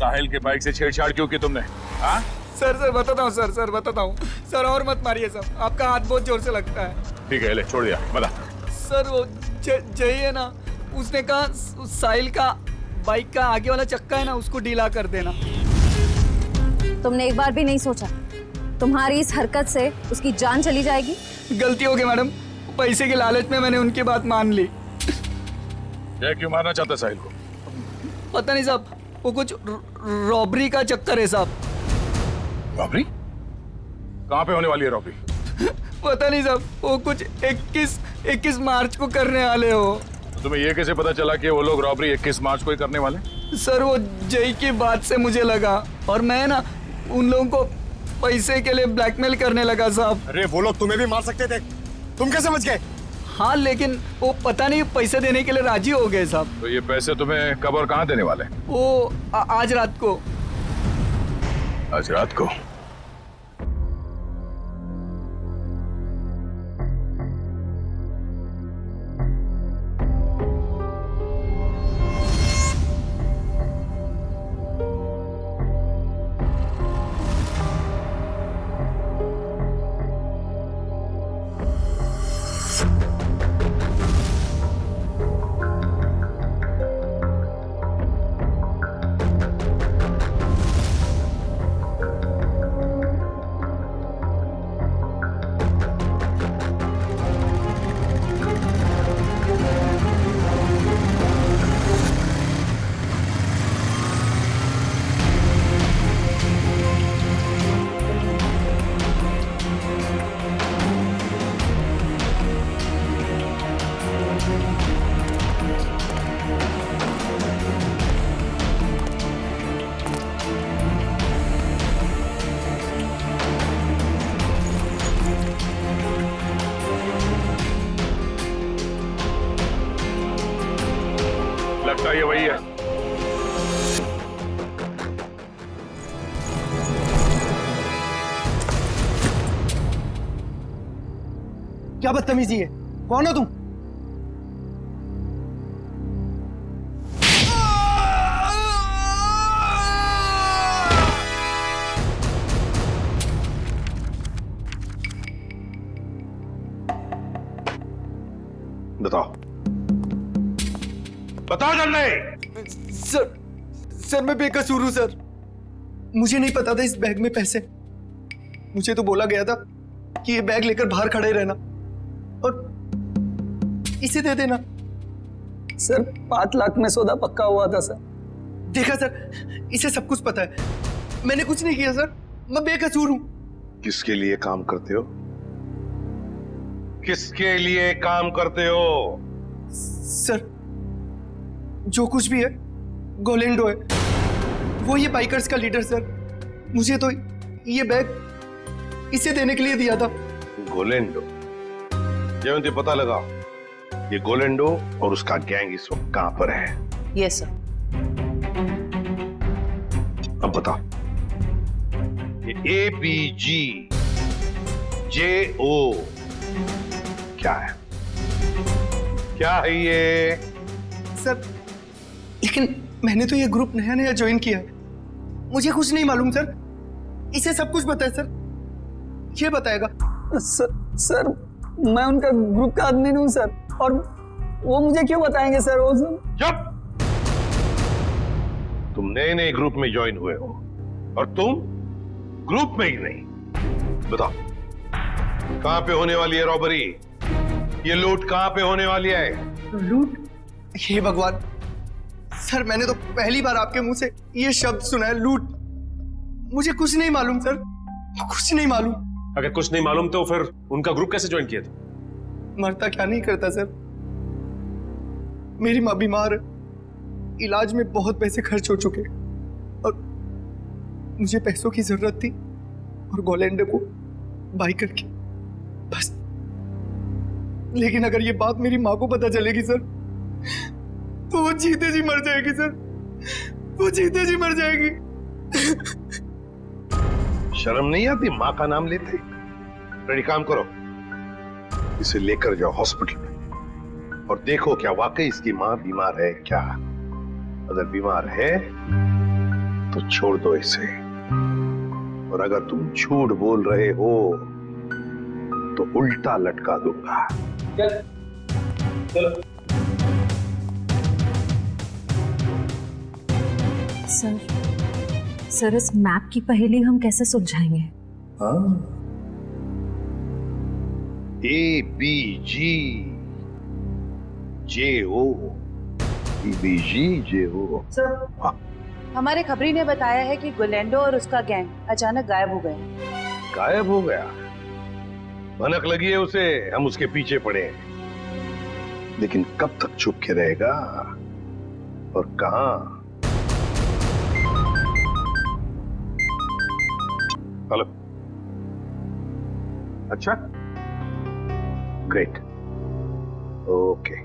साहिल के बाइक से छेड़छाड़ क्यों की तुमने? हाँ सर बताता हूँ सर बताता हूँ सर। और मत मारिए सर, आपका हाथ बहुत जोर से लगता है। ठीक है, ले छोड़ दिया, बता। सर वो जय है ना, उसने कहा साहिल का बाइक का आगे वाला चक्का है ना, उसको ढीला कर देना। तुमने एक बार भी नहीं सोचा तुम्हारी इस हरकत से उसकी जान चली जाएगी? गलती हो गई मैडम, पैसे के लालच में मैंने उनकी बात मान ली। जय क्यों मारना चाहता साहिल को? पता नहीं साहब, वो कुछ रॉबरी का चक्कर है साहब। रॉबरी? कहाँ पे होने वाली है रॉबरी? पता नहीं साहब, वो कुछ 21 मार्च को करने वाले हो। तो तुम्हें ये कैसे पता चला कि वो लोग रॉबरी 21 मार्च को ही करने वाले? सर वो जय की बात से मुझे लगा, और मैं ना उन लोगों को पैसे के लिए ब्लैकमेल करने लगा साहब। अरे वो लोग तुम्हें भी मार सकते थे, तुम कैसे बच गए? हाँ लेकिन वो पता नहीं पैसे देने के लिए राजी हो गए साहब। तो ये पैसे तुम्हें कब और कहाँ देने वाले? वो आज रात को। आज रात को? लगता है ये वही है। क्या बदतमीजी है? कौन हो तुम? बताओ, बताओ जल्दी। सर मैं बेकसूर हूं सर। मुझे नहीं पता था इस बैग में पैसे। मुझे तो बोला गया था कि ये बैग लेकर बाहर खड़े रहना और इसे दे देना। सर 5 लाख में सौदा पक्का हुआ था सर। देखा सर, इसे सब कुछ पता है। मैंने कुछ नहीं किया सर, मैं बेकसूर हूं। किसके लिए काम करते हो? किसके लिए काम करते हो? सर जो कुछ भी है गोलेंडो है, वो ये बाइकर्स का लीडर सर। मुझे तो ये बैग इसे देने के लिए दिया था। गोलेंडो? जयवंती पता लगा ये गोलेंडो और उसका गैंग इस वक्त कहां पर है? Yes sir. अब बता, ये ABG JO क्या है? क्या है ये? सर लेकिन मैंने तो ये ग्रुप नया नया ज्वाइन किया है, मुझे कुछ नहीं मालूम सर। इसे सब कुछ पता है सर, ये बताएगा। सर मैं उनका ग्रुप का आदमी हूँ सर, और वो मुझे क्यों बताएंगे सर? वो सब चुप! तुम नए नए ग्रुप में ज्वाइन हुए हो और तुम ग्रुप में ही नहीं। बताओ कहां पे होने वाली है रॉबरी? ये लूट कहां पे होने वाली है? लूट? हे भगवान सर, मैंने तो पहली बार आपके मुंह से ये शब्द सुना है, लूट। मुझे कुछ नहीं मालूम सर, कुछ नहीं मालूम। अगर कुछ नहीं मालूम तो फिर उनका ग्रुप कैसे ज्वाइन किया था? मरता क्या नहीं करता सर। मेरी माँ बीमार है, इलाज में बहुत पैसे खर्च हो चुके और मुझे पैसों की जरूरत थी और गोलेंडो को बाई करके बस। लेकिन अगर ये बात मेरी माँ को पता चलेगी सर, तो वो जीते जी मर जाएगी सर, वो जीते जी मर जाएगी। शर्म नहीं आती माँ का नाम लेते? रेडी, काम करो, इसे लेकर जाओ हॉस्पिटल में और देखो क्या वाकई इसकी माँ बीमार है क्या। अगर बीमार है तो छोड़ दो इसे, और अगर तुम झूठ बोल रहे हो तो उल्टा लटका दूंगा। सर इस मैप की पहेली हम कैसे सुलझाएंगे? ABGJO। सर, हमारे खबरी ने बताया है कि गुलेंडो और उसका गैंग अचानक गायब हो गए। गायब हो गया? भनक लगी है उसे, हम उसके पीछे पड़े हैं। लेकिन कब तक छुप के रहेगा और कहां? हेलो, अच्छा, ग्रेट, ओके।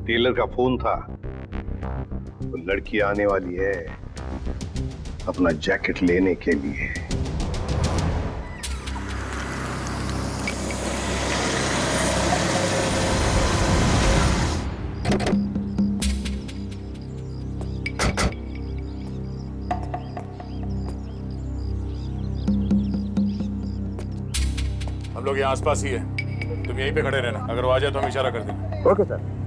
टेलर का फोन था, वो लड़की आने वाली है अपना जैकेट लेने के लिए। हम लोग यहाँ आसपास ही है, तुम यहीं पे खड़े रहना, अगर वो आ जाए तो हम इशारा कर देंगे। Okay sir.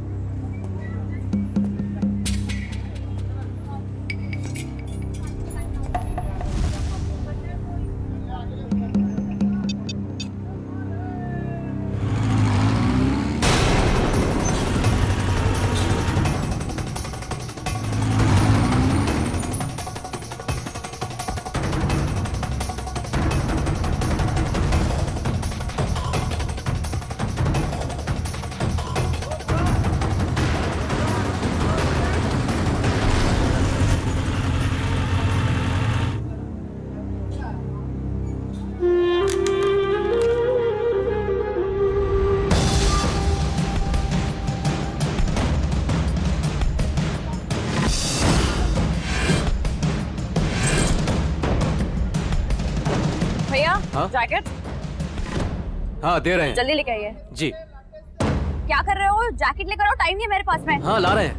भैया हाँ? जैकेट हाँ दे रहे हैं। जल्दी लेके आइए। जी। क्या कर रहे हो? जैकेट लेकर आओ, टाइम नहीं है मेरे पास में। हाँ ला रहे हैं।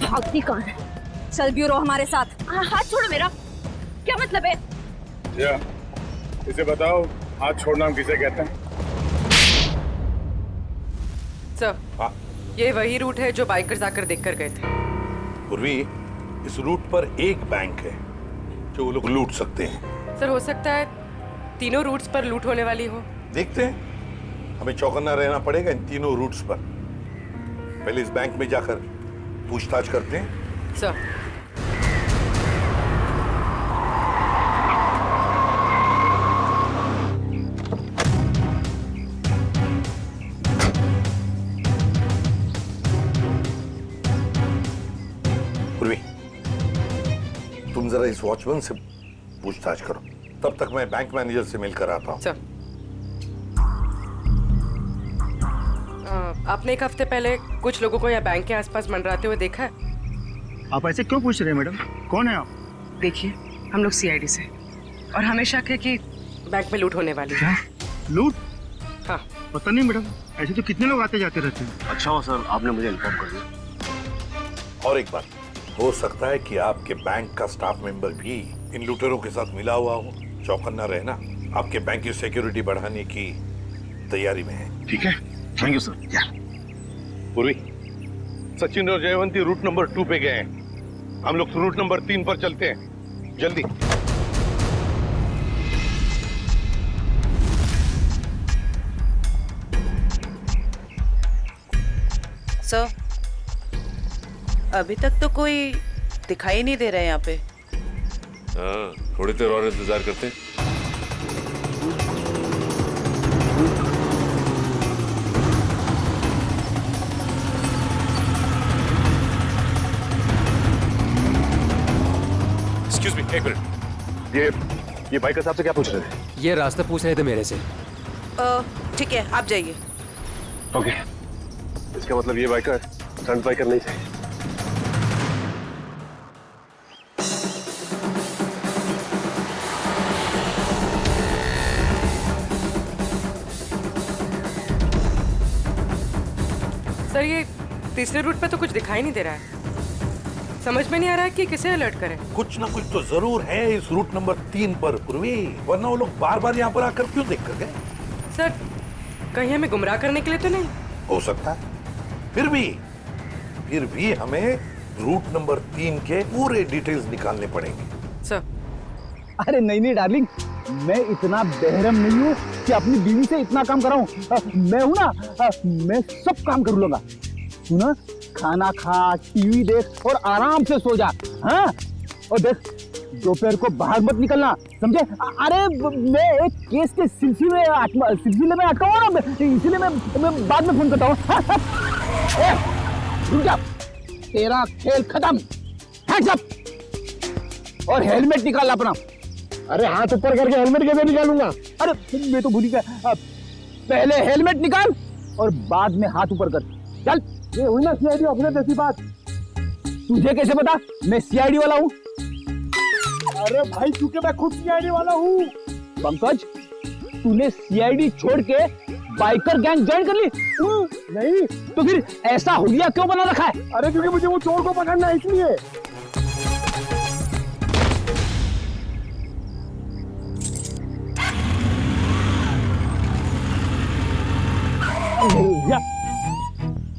भागती कौन है? चल ब्यूरो हमारे साथ। हाथ छोड़ो मेरा। क्या मतलब है? या, इसे बताओ हाथ छोड़ना हम किसे कहते हैं? सर, हाँ। ये वही रूट है जो बाइकर्स आकर देखकर गए थे। पूर्वी, इस रूट पर एक बैंक है जो वो लोग लूट सकते हैं। सर, हो सकता है तीनों रूट्स पर लूट होने वाली हो। देखते हैं, हमें चौकन्ना रहना पड़ेगा इन तीनों रूट्स पर। पहले इस बैंक में जाकर पूछताछ करते हैं। सर, पूर्वी, तुम जरा इस वॉचमैन से पूछताछ करो, तब तक मैं बैंक मैनेजर से मिलकर आता हूँ। सर, आपने एक हफ्ते पहले कुछ लोगों को यहाँ बैंक के आसपास मंडराते हुए देखा है? आप ऐसे क्यों पूछ रहे हैं मैडम? कौन है आप? देखिए, हम लोग सीआईडी से, और हमें शक है कि बैंक में लूट होने वाली है। क्या? लूट? हाँ। पता नहीं मैडम, ऐसे तो कितने लोग आते जाते रहते हैं। अच्छा हो सर, आपने मुझे इन्फॉर्म कर दिया। और एक बात, हो सकता है कि आपके बैंक का स्टाफ मेंबर भी इन लूटेरों के साथ मिला हुआ हो। चौकन्ना रहना, आपके बैंक की सिक्योरिटी बढ़ाने की तैयारी में है। ठीक है, थैंक यू सर। पूर्वी, सचिन और जयवंती रूट नंबर 2 पे गए हैं, हम लोग रूट नंबर 3 पर चलते हैं, जल्दी। सर, अभी तक तो कोई दिखाई नहीं दे रहा है यहाँ पे। हाँ, थोड़ी देर और इंतजार करते हैं। एक्सक्यूज मी, एक मिनट। ये बाइकर साहब से क्या पूछ रहे थे? ये रास्ता पूछ रहे थे मेरे से। ठीक है, आप जाइए। ओके, इसका मतलब ये बाइकर स्टंट बाइकर नहीं थे। सर ये तीसरे रूट पे तो कुछ दिखाई नहीं दे रहा है। समझ में नहीं आ रहा है कि किसे अलर्ट करें। कुछ ना कुछ तो जरूर है इस रूट नंबर 3 पर पूर्वी, वरना वो लोग बार बार यहाँ पर आकर क्यों देख कर गए? सर कहीं हमें गुमराह करने के लिए तो नहीं? हो सकता है। फिर भी हमें रूट नंबर 3 के पूरे डिटेल्स निकालने पड़ेंगे। सर अरे नहीं डार्लिंग, मैं इतना बेहरम नहीं हूँ कि अपनी बीवी से इतना काम कराऊं। मैं हूं ना, मैं सब काम कर लूंगा। तू ना खाना खा, टीवी देख और आराम से सो जा। हाँ, और देख दोपहर को बाहर मत निकलना, समझे? अरे मैं एक केस के सिलसिले में अटका हुआ ना, इसीलिए मैं बाद में फोन करता हूँ। रुक जा, तेरा खेल खत्म। हैंड्स अप और हेलमेट निकाल अपना। अरे हाथ ऊपर करके हेलमेट कैसे निकालूंगा? अरे मैं तो भूल गया। पहले हेलमेट निकाल और बाद में हाथ ऊपर कर। चल। ये हुई ना सीआईडी ऑफिसर जैसी बात। तुझे कैसे पता मैं सीआईडी वाला हूँ? अरे भाई क्योंकि मैं खुद सीआईडी वाला हूँ। पंकज, तूने सीआईडी छोड़ के बाइकर गैंग ज्वाइन कर ली? नहीं तो फिर ऐसा हुलिया क्यों बना रखा है? अरे क्योंकि मुझे वो चोर को पकड़ना है इसलिए।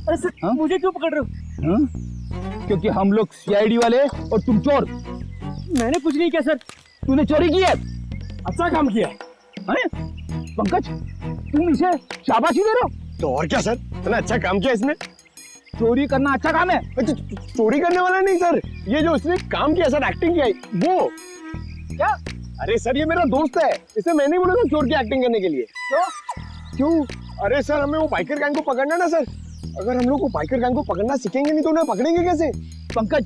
अरे सर, मुझे क्यों पकड़ रहे हो? हाँ? क्योंकि हम लोग सीआईडी वाले और तुम चोर। मैंने कुछ नहीं किया सर। तूने चोरी की है। अच्छा काम किया। अरे पंकज, तुम इसे शाबाशी दे रहे हो? तो और क्या सर, इतना अच्छा काम किया इसने। चोरी करना अच्छा काम है? चोरी करने वाला नहीं सर, ये जो इसने काम किया सर, एक्टिंग किया वो। क्या? अरे सर ये मेरा दोस्त है, इसे मैंने बोला था चोर की एक्टिंग करने के लिए। क्यों? अरे सर हमें वो बाइकर गैंग को पकड़ना ना सर। अगर हम लोग वो बाइकर गैंग को पकड़ना सीखेंगे नहीं तो उन्हें पकड़ेंगे कैसे? पंकज,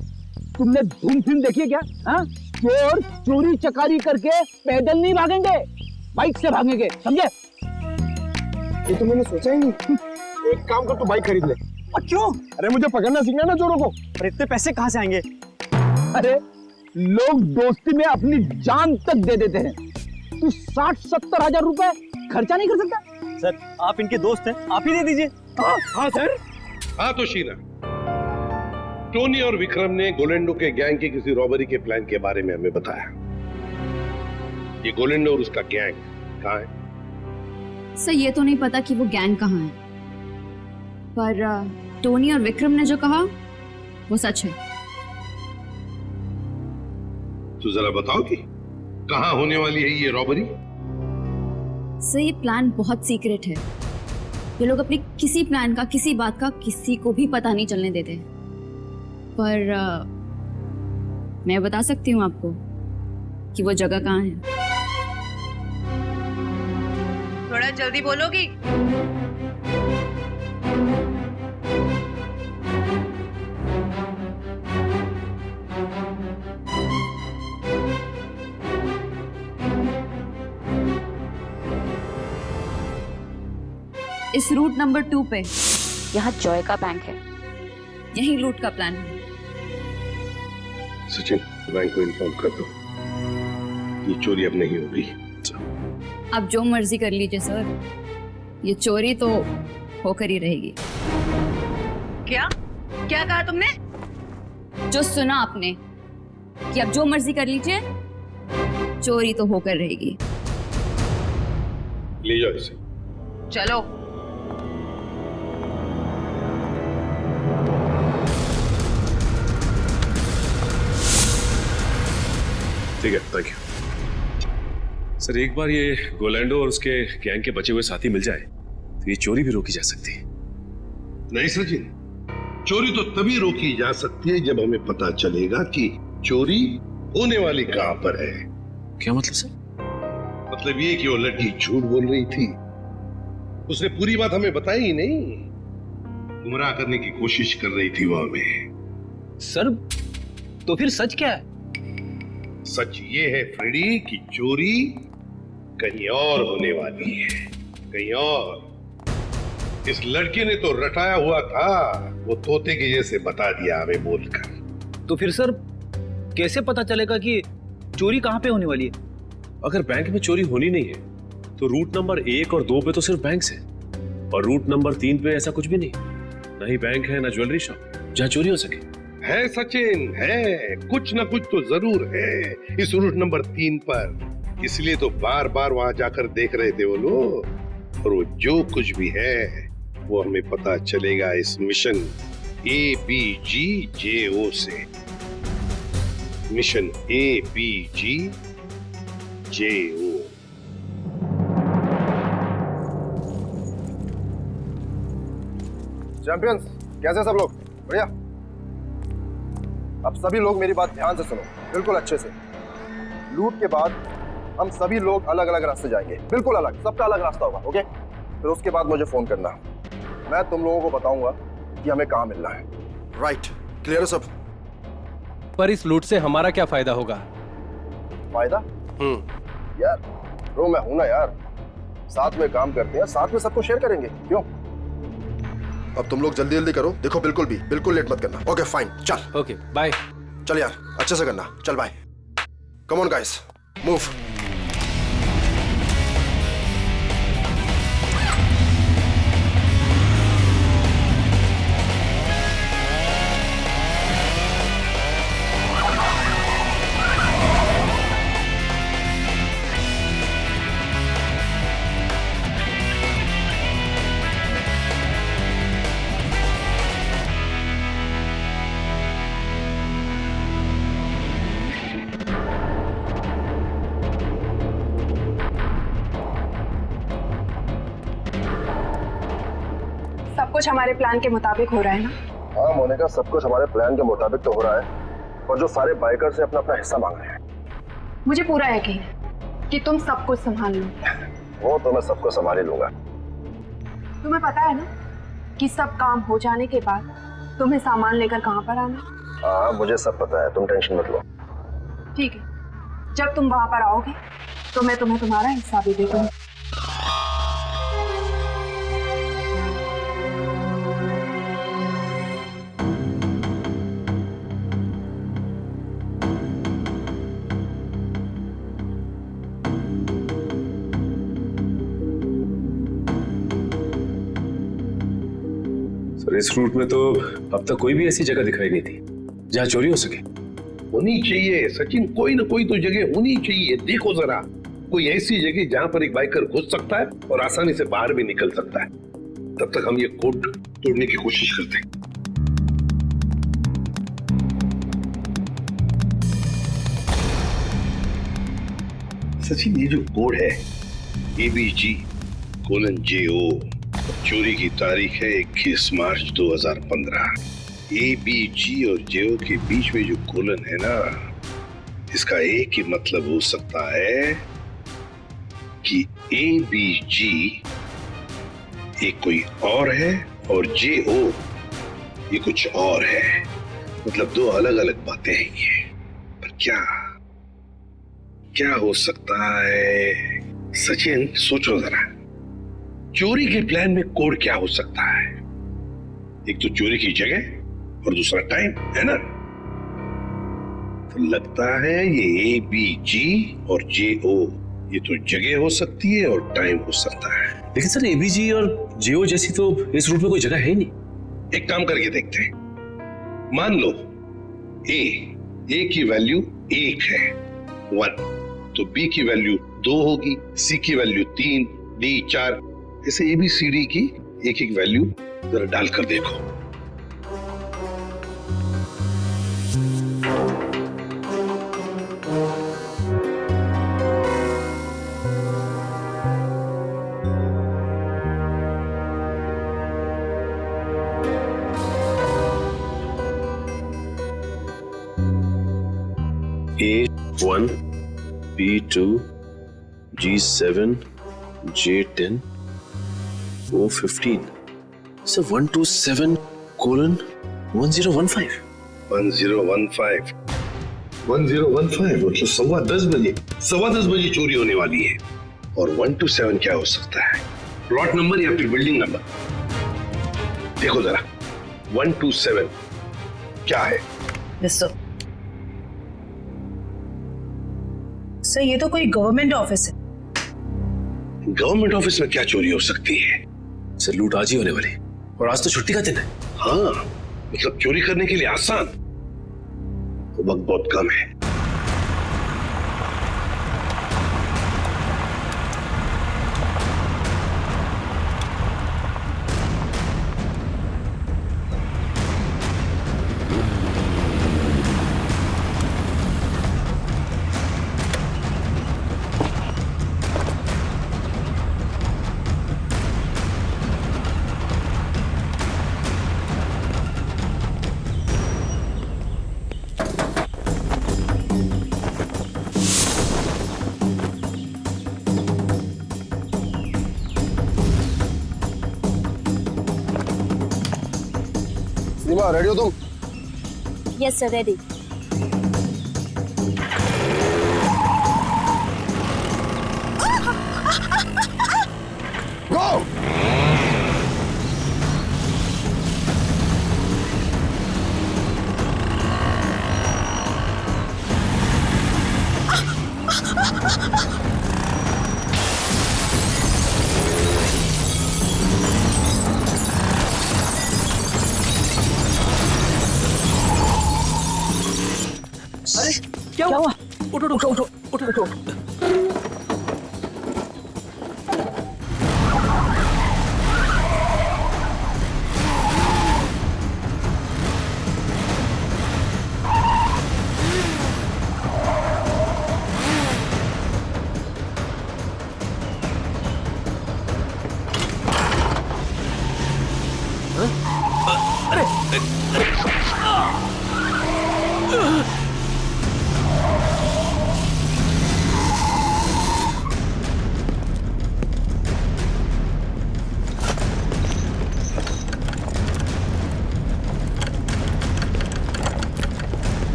तुमने धूम फिल्म देखी है क्या? हाँ? चोर चोरी चकारी करके पैदल नहीं भागेंगे, बाइक से भागेंगे, समझे? ये तो मैंने सोचा ही नहीं। एक काम कर, तू बाइक खरीद ले। क्यों? अरे मुझे पकड़ना सीखना ना चोरों को। अरे इतने पैसे कहाँ से आएंगे? अरे लोग दोस्ती में अपनी जान तक दे देते हैं। तू 60-70 हजार रुपए खर्चा नहीं कर सकता? सर आप इनके दोस्त हैं, आप ही दे दीजिए। हाँ सर। हाँ तो शीला, टोनी और विक्रम ने गोलेंडो के गैंग की किसी रॉबरी के प्लान के बारे में हमें बताया। ये गोलेंडो और उसका गैंग कहाँ है? सर ये तो नहीं पता कि वो गैंग कहाँ है, पर टोनी और विक्रम ने जो कहा वो सच है। तो जरा बताओ कि कहाँ होने वाली है ये रॉबरी? सर ये प्लान बहुत सीक्रेट है। ये लोग अपने किसी प्लान का, किसी बात का किसी को भी पता नहीं चलने देते। पर मैं बता सकती हूँ आपको कि वो जगह कहाँ है। थोड़ा जल्दी बोलोगी? इस रूट नंबर 2 पे यहाँ जॉय का बैंक है। यही लूट का प्लान है। सचिन, बैंक को इन्फॉर्म कर दो, ये चोरी अब नहीं होगी। आप जो मर्जी कर लीजिए सर, ये चोरी तो होकर ही रहेगी। क्या क्या कहा तुमने? जो सुना आपने कि आप जो मर्जी कर लीजिए, चोरी तो होकर रहेगी। ले जाओ इसे। चलो। ठीक है, थैंक यू। सर एक बार ये गोलैंडो और उसके गैंग के बचे हुए साथी मिल जाए तो ये चोरी भी रोकी जा सकती है। नहीं सचिन, चोरी तो तभी रोकी जा सकती है जब हमें पता चलेगा कि चोरी होने वाली कहां पर है। क्या मतलब सर? मतलब ये कि वो लड़की झूठ बोल रही थी, उसने पूरी बात हमें बताई ही नहीं, गुमराह करने की कोशिश कर रही थी वो हमें। सर तो फिर सच क्या है? सच ये है फ्रेडी कि चोरी कहीं और होने वाली है, कहीं और। इस लड़के ने तो रटाया हुआ था, वो तोते के जैसे बता दिया हमें बोलकर। तो फिर सर कैसे पता चलेगा कि चोरी कहाँ पे होने वाली है? अगर बैंक में चोरी होनी नहीं है तो रूट नंबर 1 और 2 पे तो सिर्फ बैंक्स है, और रूट नंबर 3 पे ऐसा कुछ भी नहीं। ना ही बैंक है ना ज्वेलरी शॉप जहाँ चोरी हो सके। है सचिन, है कुछ ना कुछ तो जरूर है इस रूट नंबर 3 पर। इसलिए तो बार बार वहां जाकर देख रहे थे वो लोग। और वो जो कुछ भी है वो हमें पता चलेगा इस मिशन ABGJO से। Mission ABGJO। चैंपियंस, कैसे सब लोग? बढ़िया। अब सभी लोग मेरी बात ध्यान से सुनो, बिल्कुल अच्छे से। लूट के बाद हम सभी लोग अलग अलग रास्ते जाएंगे, बिल्कुल अलग, सबका अलग रास्ता होगा, ओके? फिर उसके बाद मुझे फोन करना, मैं तुम लोगों को बताऊंगा कि हमें कहाँ मिलना है। राइट, क्लियर है सब? पर इस लूट से हमारा क्या फायदा होगा? फायदा? यार ब्रो, मैं हूं ना यार, साथ में काम करते हैं, साथ में सबको शेयर करेंगे, क्यों? अब तुम लोग जल्दी जल्दी करो, देखो बिल्कुल लेट मत करना। ओके फाइन, चल। Okay bye. चल यार, अच्छे से करना, चल bye. Come on guys, move. सब कुछ हमारे प्लान के मुताबिक हो रहा है ना? हाँ मोनिका, सब कुछ हमारे प्लान के मुताबिक तो हो रहा है, और जो सारे बाइकर से अपना अपना हिस्सा मांग रहे हैं। मुझे पूरा यकीन है कि तुम सब कुछ संभाल लो। वो तो मैं सबको संभाल ही लूंगा। तुम्हें पता है ना कि सब काम हो जाने के बाद तुम्हें सामान लेकर कहाँ पर आना? हाँ मुझे सब पता है, तुम टेंशन मत लो। ठीक है, जब तुम वहां पर आओगे तो मैं तुम्हें तुम्हारा हिस्सा भी दे दूंगी। सर इस रूट में तो अब तक कोई भी ऐसी जगह दिखाई नहीं थी जहाँ चोरी हो सके। होनी चाहिए सचिन, कोई ना कोई तो जगह होनी चाहिए। देखो जरा, कोई ऐसी जगह जहां पर एक बाइकर घुस सकता है और आसानी से बाहर भी निकल सकता है। तब तक हम ये कोड तोड़ने की कोशिश करते हैं। सचिन, ये जो कोड है ABG:JO, चोरी की तारीख है 21 मार्च 2015। ABG और JO के बीच में जो कोलन है ना, इसका एक ही मतलब हो सकता है कि ABG एक कोई और है और JO ये कुछ और है। मतलब दो अलग अलग बातें हैं ये। पर क्या हो सकता है? सचिन सोचो जरा, चोरी के प्लान में कोड क्या हो सकता है? एक तो चोरी की जगह और दूसरा टाइम, है ना? तो लगता है ये ABG और JO ये तो जगह हो सकती है और टाइम हो सकता है। लेकिन सर ABG और JO जैसी तो इस रूट में कोई जगह है नहीं। एक काम करके देखते हैं। मान लो A की वैल्यू 1 है, 1, तो B की वैल्यू 2 होगी, C की वैल्यू 3, D 4, ऐसे ABCD की एक एक वैल्यू जरा डालकर देखो। A1, B2, G7, J10, O15. So 127:1015. 1015 मतलब 10:15 बजे चोरी होने वाली है। और 127 क्या हो सकता है? प्लॉट नंबर या फिर बिल्डिंग नंबर? देखो जरा, 127 क्या है? सर ये तो कोई गवर्नमेंट ऑफिस है। गवर्नमेंट ऑफिस में क्या चोरी हो सकती है? सर लूट आज ही होने वाली, और आज तो छुट्टी का दिन है। हाँ, मतलब चोरी करने के लिए आसान, वक्त बहुत कम है। सीमा, रेडी हो तुम? Yes sir, ready. गो! अरे क्या हुआ? उठो उठो उठो उठो उठो।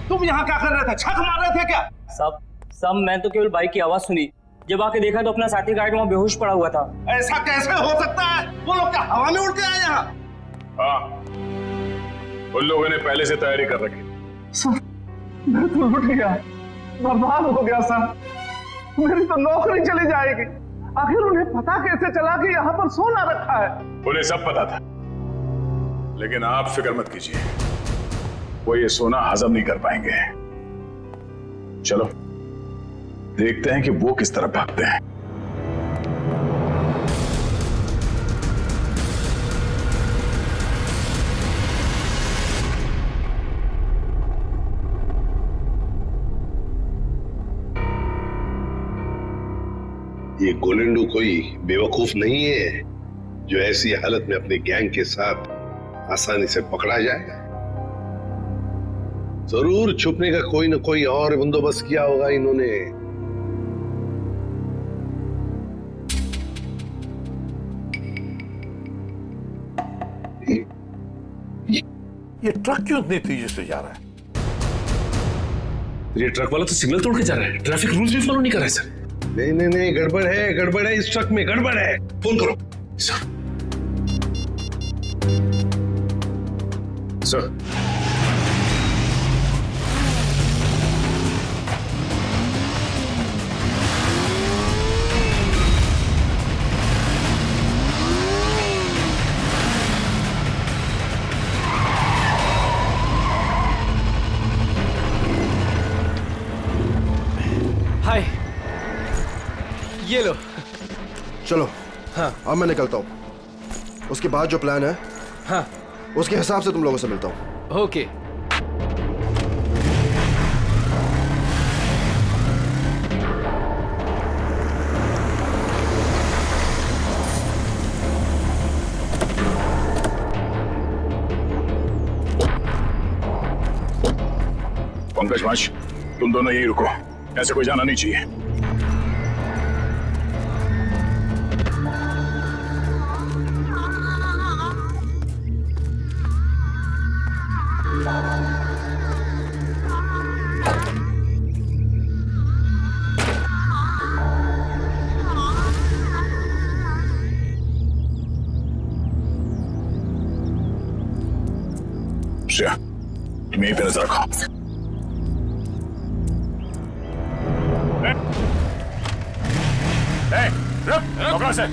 तुम यहाँ क्या कर रहे थे? छक मार रहे थे क्या? सब मैं तो केवल बाइक की आवाज सुनी। जब आके देखा तो अपना साथी गार्ड वहाँ बेहोश पड़ा हुआ था। ऐसा कैसे हो सकता है? वो लोग क्या हवा में उड़ के आए यहाँ? हाँ, उन लोगों ने पहले से तैयारी कर रखी। सर, मैं तो लुट गया, बर्बाद हो गया सर। मेरी तो नौकरी चली जाएगी। आखिर उन्हें पता कैसे चला कि यहाँ पर सोना रखा है? उन्हें सब पता था, लेकिन आप फिक्र मत कीजिए, वो ये सोना हजम नहीं कर पाएंगे। चलो देखते हैं कि वो किस तरह भागते हैं। ये गोलेंडो कोई बेवकूफ नहीं है जो ऐसी हालत में अपने गैंग के साथ आसानी से पकड़ा जाए। जरूर छुपने का कोई ना कोई और बंदोबस्त किया होगा इन्होंने। ये ट्रक क्यों इतनी तेजी से जा रहा है? ये ट्रक वाला तो सिग्नल तोड़ के जा रहा है, ट्रैफिक रूल्स भी फॉलो नहीं कर रहा है सर। नहीं नहीं नहीं, गड़बड़ है इस ट्रक में, गड़बड़ है। फोन करो सर। सर हाय, ये लो। चलो हाँ अब मैं निकलता हूँ। उसके बाद जो प्लान है हाँ उसके हिसाब से तुम लोगों से मिलता हूँ। ओके। पंकज माश, तुम दोनों यही रुको, ऐसे कोई जाना नहीं चाहिए। श्रेया, तुम यहीं पे नजर रखो। रुक, पकड़ो से।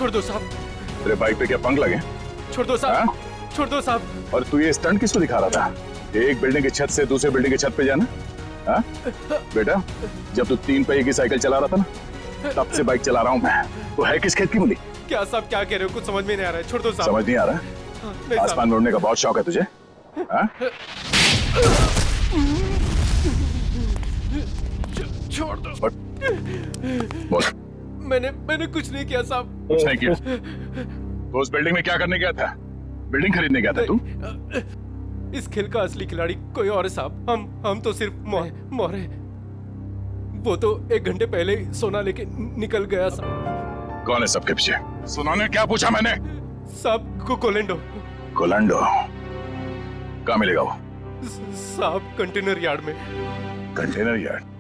छोड़ दो साहब, तेरे बाइक पे क्या पंख लगे? छोड़ दो साहब, छोड़ दो साहब। और तू ये स्टंट किसको दिखा रहा था? एक बिल्डिंग की छत से दूसरे बिल्डिंग की छत पे जाना? हाँ? बेटा, जब तू 3 पहिए की साइकिल चला रहा था ना, तब से बाइक चला रहा हूँ मैं। तो है किस खेत की मूली? क्या साहब क्या कह रहे हो? कुछ समझ में नहीं आ रहा है, छोड़ दो साहब। समझ नहीं आ रहा? नहीं साहब। आसमान में उड़ने का बहुत शौक है तुझे? हाँ? छोड़ दो। बोल। मैंने कुछ नहीं किया साहब। कुछ नहीं किया? तो उस बिल्डिंग में क्या करने गया था? बिल्डिंग खरीदने गया था तू? इस खेल का असली खिलाड़ी कोई और है साहब। हम तो सिर्फ मोर है। वो तो 1 घंटे पहले ही सोना लेके निकल गया साहब। कौन है सबके पीछे? सुना ने क्या पूछा मैंने? साहब कोलेंडो। कोलेंडो? कहाँ मिलेगा वो? साहब कंटेनर यार्ड में। Container yard?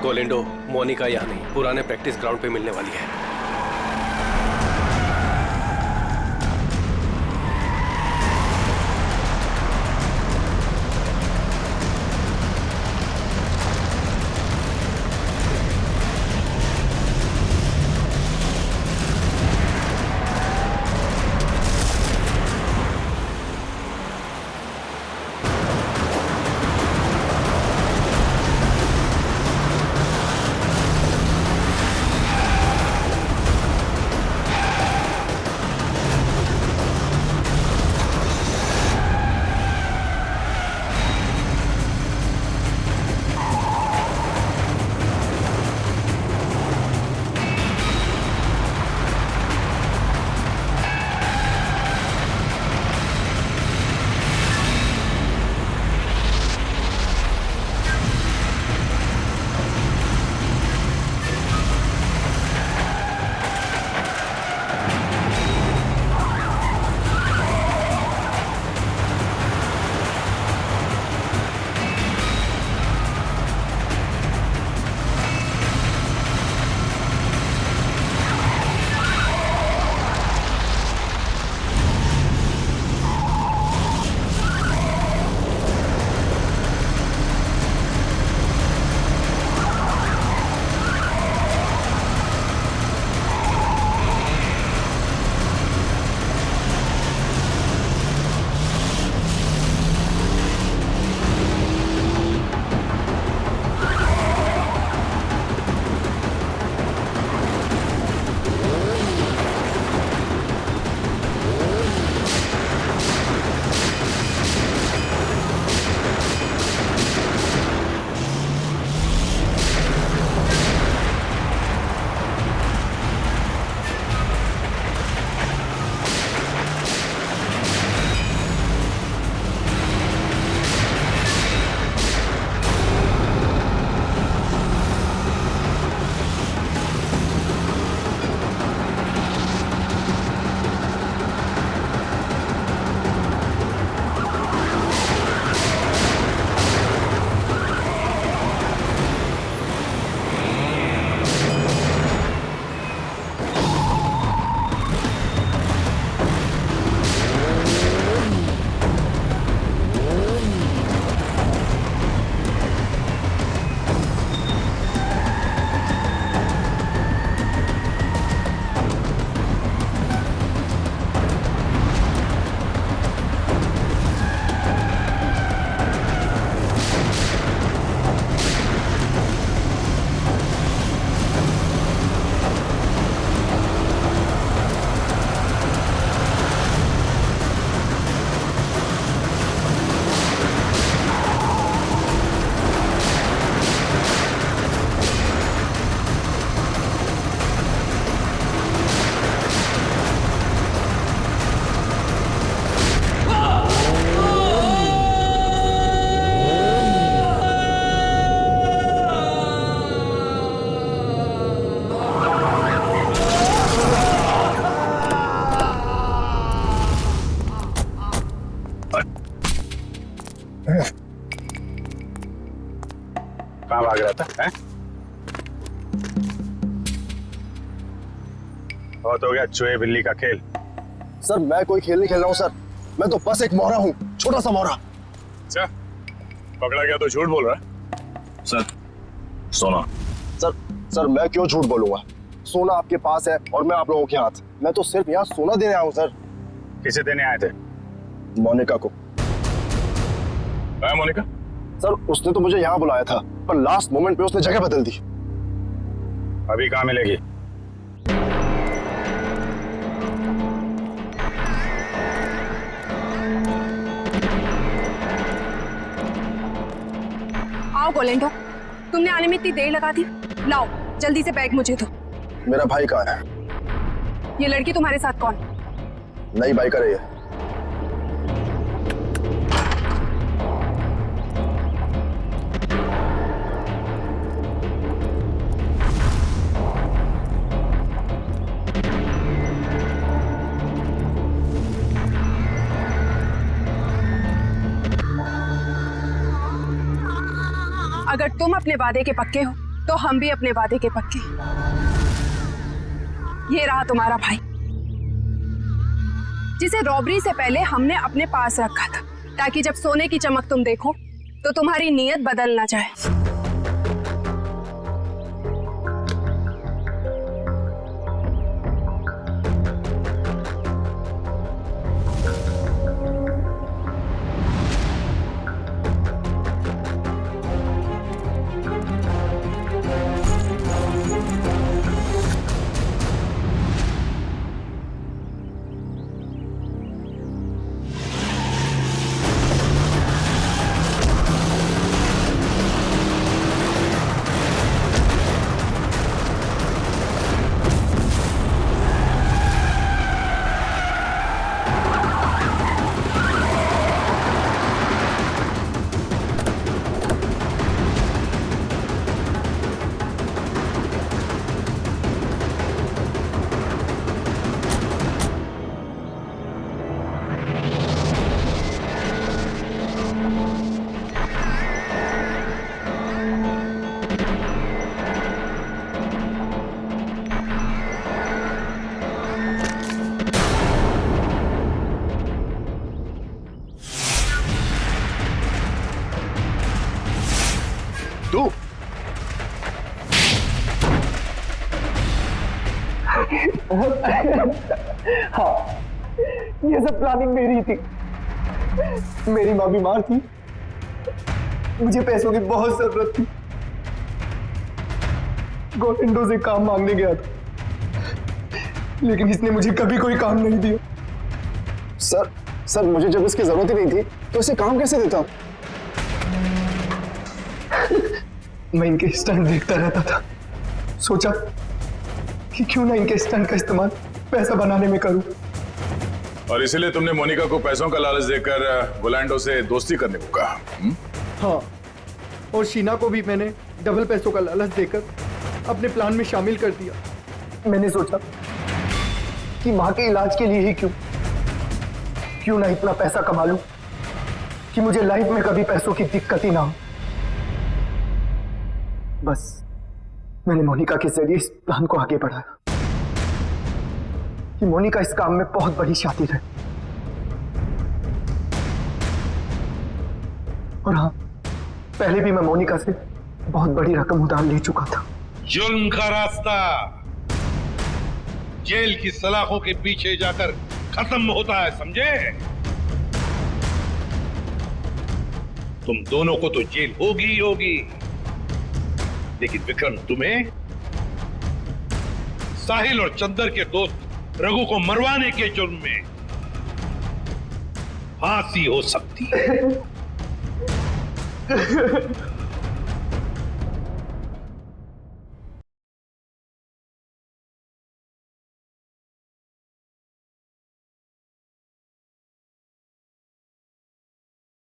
कोलेंडो मोनिका यहाँ नहीं, पुराने प्रैक्टिस ग्राउंड पे मिलने वाली है। जाता है? बहुत हो गया चूहे बिल्ली का खेल। सर मैं कोई खेल नहीं खेल रहा हूँ सर, मैं तो बस एक मोहरा हूँ, छोटा सा मोहरा। अच्छा, पकड़ा गया तो झूठ बोल रहा है। सर सोना। सर मैं क्यों झूठ बोलूंगा? सोना आपके पास है और मैं आप लोगों के हाथ। मैं तो सिर्फ यहाँ सोना देने आया हूँ सर। किसे देने आए थे? मोनिका को। मोनिका? सर उसने तो मुझे यहाँ बुलाया था, पर लास्ट मोमेंट पे उसने जगह बदल दी। अभी कहाँ मिलेगी? आओ गोलेंडो, तुमने आने में इतनी देर लगा दी। लाओ जल्दी से बैग मुझे दो। मेरा भाई कहाँ है? ये लड़की तुम्हारे साथ कौन? नई बाइक कर रही है। अगर तुम अपने वादे के पक्के हो तो हम भी अपने वादे के पक्के। ये रहा तुम्हारा भाई, जिसे रॉबरी से पहले हमने अपने पास रखा था, ताकि जब सोने की चमक तुम देखो तो तुम्हारी नीयत बदल ना जाए। हाँ, ये सब प्लानिंग मेरी थी। मेरी माँ बीमार थी, मुझे पैसों की बहुत जरूरत थी। गोविंदो से काम मांगने गया था, लेकिन इसने मुझे कभी कोई काम नहीं दिया। सर मुझे जब इसकी जरूरत ही नहीं थी तो इसे काम कैसे देता? मैं इनके स्टंट देखता रहता था, सोचा कि क्यों ना इनके स्टंट का इस्तेमाल पैसा बनाने में करूं। और इसीलिए तुमने मोनिका को पैसों का लालच देकर गोलैंडो से दोस्ती करने को कहा? हाँ, और शीना को भी मैंने डबल पैसों का लालच देकर अपने प्लान में शामिल कर दिया। मैंने सोचा कि माँ के इलाज के लिए ही क्यों ना इतना पैसा कमा लूं कि मुझे लाइफ में कभी पैसों की दिक्कत ही ना हो। बस मैंने मोनिका के जरिए इस प्लान को आगे बढ़ाया कि मोनिका इस काम में बहुत बड़ी शातिर है। और हाँ, पहले भी मैं मोनिका से बहुत बड़ी रकम उधार ले चुका था। जुल्म का रास्ता जेल की सलाखों के पीछे जाकर खत्म होता है, समझे? तुम दोनों को तो जेल होगी ही होगी, लेकिन विक्रम तुम्हें साहिल और चंदर के दोस्त रघु को मरवाने के जुर्म में फांसी हो सकती है।